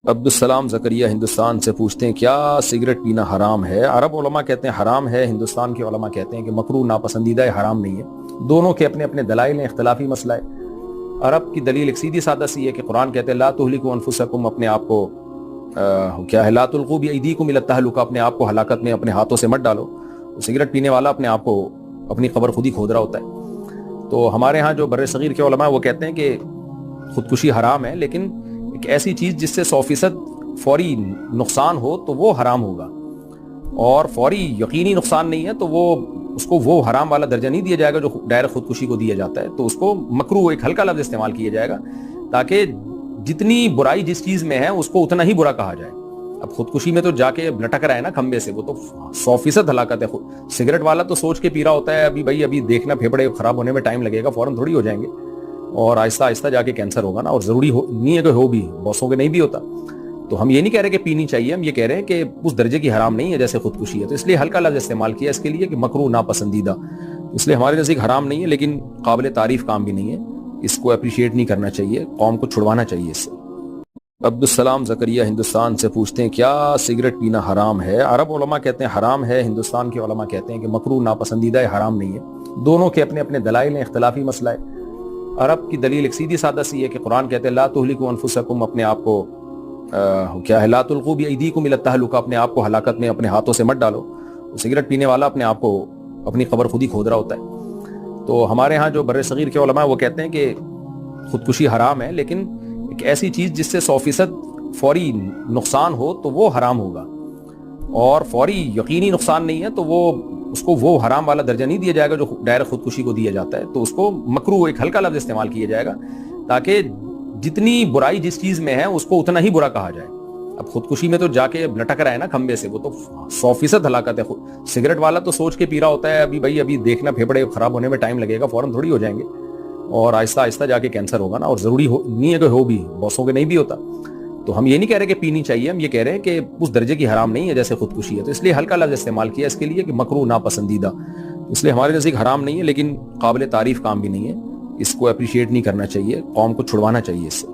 عبدالسلام زکریہ ہندوستان سے پوچھتے ہیں کیا سگریٹ پینا حرام ہے؟ عرب علماء کہتے ہیں حرام ہے، ہندوستان کے علماء کہتے ہیں کہ مکروہ ناپسندیدہ ہے، حرام نہیں ہے۔ دونوں کے اپنے اپنے دلائل ہیں، اختلافی مسئلہ ہے۔ عرب کی دلیل ایک سیدھی سادہ سی ہے کہ قرآن کہتے ہیں لا تہلکوا انفسکم، اپنے آپ کو کیا ہے لا تلقوا بایدیکم الی التہلکہ، اپنے آپ کو ہلاکت میں اپنے ہاتھوں سے مت ڈالو۔ سگریٹ پینے والا اپنے آپ کو اپنی قبر خود ہی کھود رہا ہوتا ہے۔ تو ہمارے ہاں جو بر صغیر کے علماء وہ کہتے ہیں کہ خودکشی حرام ہے، لیکن ایک ایسی چیز جس سے 100% فوری نقصان ہو تو وہ حرام ہوگا، اور فوری یقینی نقصان نہیں ہے تو اس کو وہ حرام والا درجہ نہیں دیا جائے گا جو ڈائریکٹ خودکشی کو دیا جاتا ہے۔ تو اس کو مکروہ ایک ہلکا لفظ استعمال کیا جائے گا تاکہ جتنی برائی جس چیز میں ہے اس کو اتنا ہی برا کہا جائے۔ اب خودکشی میں تو جا کے لٹک رہا ہے نا کھمبے سے، وہ تو 100% ہلاکت ہے۔ سگریٹ والا تو سوچ کے پی رہا ہوتا ہے ابھی دیکھنا پھیپڑے خراب ہونے میں ٹائم لگے گا، فوراً تھوڑی ہو جائیں گے، اور آہستہ آہستہ جا کے کینسر ہوگا نا، اور ضروری نہیں ہے کہ ہو بھی، بہتوں کے نہیں بھی ہوتا۔ تو ہم یہ نہیں کہہ رہے کہ پینی چاہیے، ہم یہ کہہ رہے ہیں کہ اس درجے کی حرام نہیں ہے جیسے خودکشی ہے، تو اس لیے ہلکا لفظ استعمال کیا اس کے لیے کہ مکروہ ناپسندیدہ، اس لیے ہمارے نزدیک حرام نہیں ہے لیکن قابل تعریف کام بھی نہیں ہے، اس کو اپریشیٹ نہیں کرنا چاہیے، قوم کو چھڑوانا چاہیے اس سے۔ عبدالسلام زکریہ ہندوستان سے پوچھتے ہیں کیا سگریٹ پینا حرام ہے؟ عرب علماء کہتے ہیں حرام ہے، ہندوستان کے علماء کہتے ہیں کہ مکروہ ناپسندیدہ ہے، حرام نہیں ہے۔ دونوں کے اپنے اپنے دلائل ہیں، اختلافی مسئلہ ہے۔ عرب کی دلیل ایک سیدھی سادہ سی ہے کہ قرآن کہتے ہیں لا تہلکوا انفسکم، اپنے آپ کو کیا ہے لا تلقوا بایدیکم الی التہلکہ، اپنے آپ کو ہلاکت میں اپنے ہاتھوں سے مت ڈالو۔ سگریٹ پینے والا اپنے آپ کو اپنی قبر خود ہی کھود رہا ہوتا ہے۔ تو ہمارے ہاں جو بر صغیر کے علماء وہ کہتے ہیں کہ خودکشی حرام ہے، لیکن ایک ایسی چیز جس سے 100% فوری نقصان ہو تو وہ حرام ہوگا، اور فوری یقینی نقصان نہیں ہے تو اس کو وہ حرام والا درجہ نہیں دیا جائے گا جو ڈائریکٹ خودکشی کو دیا جاتا ہے۔ تو اس کو مکروہ ایک ہلکا لفظ استعمال کیا جائے گا تاکہ جتنی برائی جس چیز میں ہے اس کو اتنا ہی برا کہا جائے۔ اب خودکشی میں تو جا کے لٹک رہا ہے نا کھمبے سے، وہ تو 100% ہلاکت ہے۔ سگریٹ والا تو سوچ کے پی رہا ہوتا ہے ابھی دیکھنا پھیپڑے خراب ہونے میں ٹائم لگے گا، فوراً تھوڑی ہو جائیں گے، اور آہستہ آہستہ جا کے کینسر ہوگا نا، اور ضروری نہیں ہے کہ ہو بھی، بہتوں کے نہیں بھی ہوتا۔ تو ہم یہ نہیں کہہ رہے کہ پینی چاہیے، ہم یہ کہہ رہے ہیں کہ اس درجے کی حرام نہیں ہے جیسے خودکشی ہے، تو اس لیے ہلکا لفظ استعمال کیا اس کے لیے کہ مکروہ ناپسندیدہ، اس لیے ہمارے نزدیک حرام نہیں ہے لیکن قابل تعریف کام بھی نہیں ہے، اس کو اپریشیٹ نہیں کرنا چاہیے، قوم کو چھڑوانا چاہیے اس سے۔